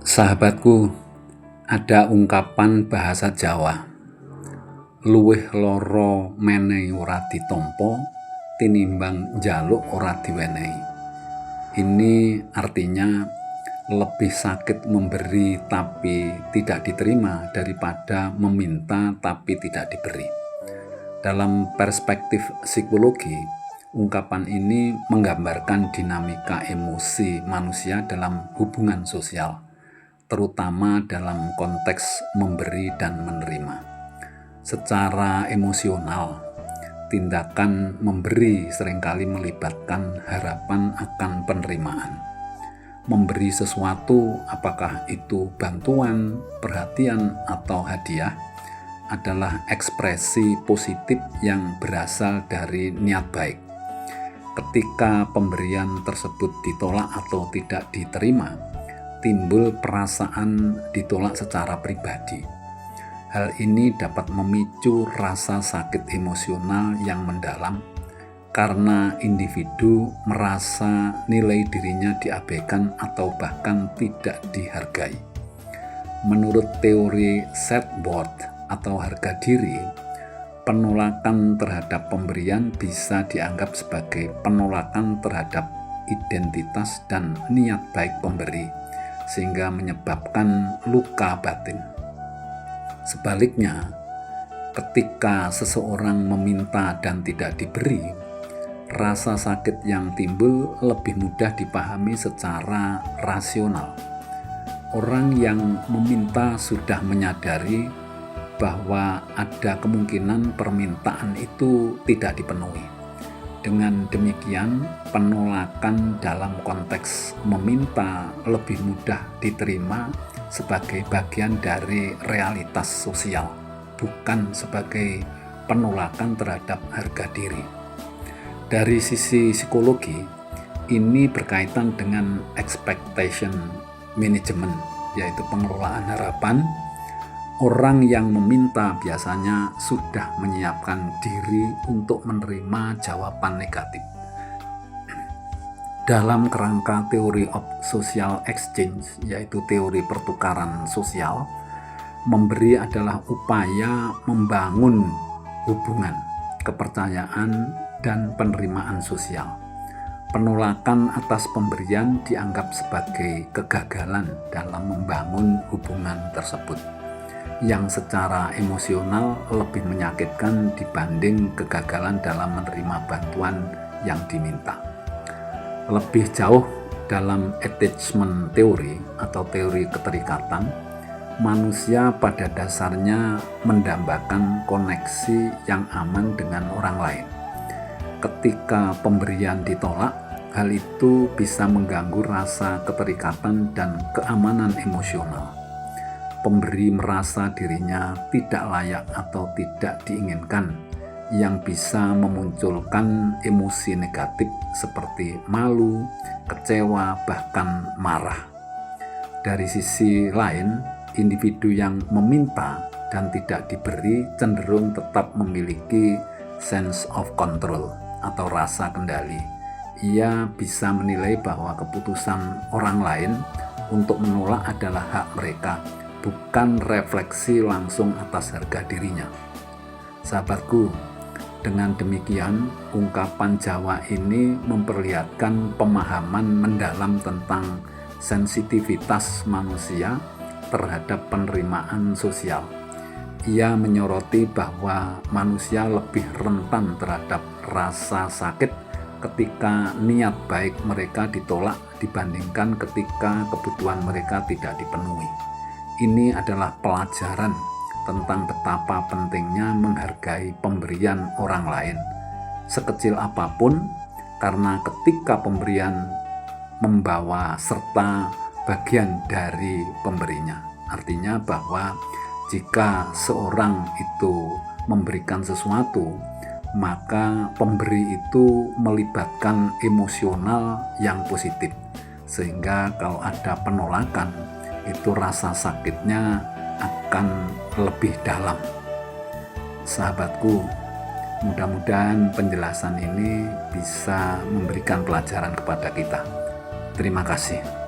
Sahabatku, ada ungkapan bahasa Jawa, luwih lara menehi ora ditampa tinimbang njaluk ora diwenehi. Ini artinya lebih sakit memberi tapi tidak diterima daripada meminta tapi tidak diberi. Dalam perspektif psikologi, ungkapan ini menggambarkan dinamika emosi manusia dalam hubungan sosial, terutama dalam konteks memberi dan menerima. Secara emosional, tindakan memberi seringkali melibatkan harapan akan penerimaan. Memberi sesuatu, apakah itu bantuan, perhatian, atau hadiah, adalah ekspresi positif yang berasal dari niat baik. Ketika pemberian tersebut ditolak atau tidak diterima, timbul perasaan ditolak secara pribadi. Hal ini dapat memicu rasa sakit emosional yang mendalam karena individu merasa nilai dirinya diabaikan atau bahkan tidak dihargai. Menurut teori self-worth atau harga diri, penolakan terhadap pemberian bisa dianggap sebagai penolakan terhadap identitas dan niat baik pemberi, sehingga menyebabkan luka batin. Sebaliknya, ketika seseorang meminta dan tidak diberi, rasa sakit yang timbul lebih mudah dipahami secara rasional. Orang yang meminta sudah menyadari bahwa ada kemungkinan permintaan itu tidak dipenuhi. Dengan demikian, penolakan dalam konteks meminta lebih mudah diterima sebagai bagian dari realitas sosial, bukan sebagai penolakan terhadap harga diri. Dari sisi psikologi, ini berkaitan dengan expectation management, yaitu pengelolaan harapan. Orang yang meminta biasanya sudah menyiapkan diri untuk menerima jawaban negatif. Dalam kerangka teori of social exchange, yaitu teori pertukaran sosial, memberi adalah upaya membangun hubungan, kepercayaan, dan penerimaan sosial. Penolakan atas pemberian dianggap sebagai kegagalan dalam membangun hubungan tersebut, yang secara emosional lebih menyakitkan dibanding kegagalan dalam menerima bantuan yang diminta. Lebih jauh, dalam attachment theory atau teori keterikatan, manusia pada dasarnya mendambakan koneksi yang aman dengan orang lain. Ketika pemberian ditolak, hal itu bisa mengganggu rasa keterikatan dan keamanan emosional. Pemberi merasa dirinya tidak layak atau tidak diinginkan, yang bisa memunculkan emosi negatif seperti malu, kecewa, bahkan marah. Dari sisi lain, individu yang meminta dan tidak diberi cenderung tetap memiliki sense of control atau rasa kendali. Ia bisa menilai bahwa keputusan orang lain untuk menolak adalah hak mereka, bukan refleksi langsung atas harga dirinya. Sahabatku, dengan demikian, ungkapan Jawa ini memperlihatkan pemahaman mendalam tentang sensitivitas manusia terhadap penerimaan sosial. Ia menyoroti bahwa manusia lebih rentan terhadap rasa sakit ketika niat baik mereka ditolak dibandingkan ketika kebutuhan mereka tidak dipenuhi. Ini adalah pelajaran tentang betapa pentingnya menghargai pemberian orang lain, sekecil apapun, karena ketika pemberian membawa serta bagian dari pemberinya. Artinya bahwa jika seorang itu memberikan sesuatu, maka pemberi itu melibatkan emosional yang positif, sehingga kalau ada penolakan, itu rasa sakitnya akan lebih dalam. Sahabatku, mudah-mudahan penjelasan ini bisa memberikan pelajaran kepada kita. Terima kasih.